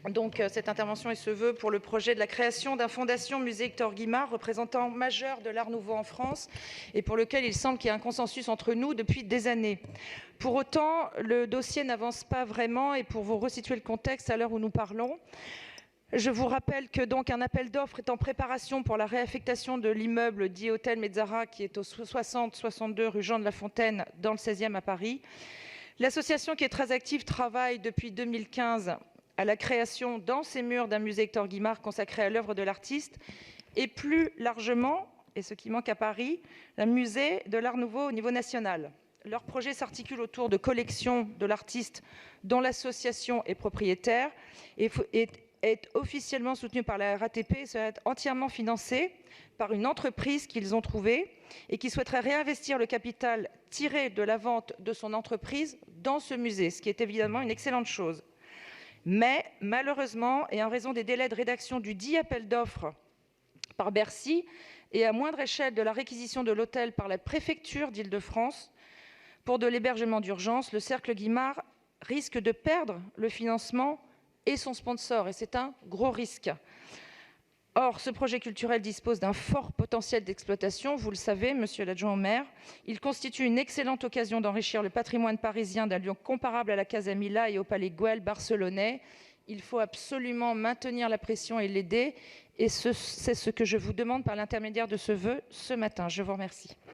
donc cette intervention et ce vœu pour le projet de la création d'un fondation musée Hector Guimard, représentant majeur de l'Art nouveau en France, et pour lequel il semble qu'il y a un consensus entre nous depuis des années. Pour autant, le dossier n'avance pas vraiment, et pour vous resituer le contexte à l'heure où nous parlons, je vous rappelle que un appel d'offres est en préparation pour la réaffectation de l'immeuble dit Hôtel Mezzara, qui est au 60-62 rue Jean de La Fontaine, dans le 16e à Paris. L'association, qui est très active, travaille depuis 2015 à la création dans ces murs d'un musée Hector Guimard consacré à l'œuvre de l'artiste, et plus largement, et ce qui manque à Paris, un musée de l'Art nouveau au niveau national. Leur projet s'articule autour de collections de l'artiste dont l'association est propriétaire et est officiellement soutenu par la RATP et sera entièrement financé par une entreprise qu'ils ont trouvée et qui souhaiterait réinvestir le capital tiré de la vente de son entreprise dans ce musée, ce qui est évidemment une excellente chose. Mais malheureusement, et en raison des délais de rédaction du dit appel d'offres par Bercy et à moindre échelle de la réquisition de l'hôtel par la préfecture d'Île-de-France pour de l'hébergement d'urgence, le Cercle Guimard risque de perdre le financement et son sponsor, et c'est un gros risque. Or, ce projet culturel dispose d'un fort potentiel d'exploitation, vous le savez, monsieur l'adjoint au maire. Il constitue une excellente occasion d'enrichir le patrimoine parisien d'un lieu comparable à la Casa Mila et au Palais Güell barcelonais. Il faut absolument maintenir la pression et l'aider, et c'est ce que je vous demande par l'intermédiaire de ce vœu ce matin. Je vous remercie.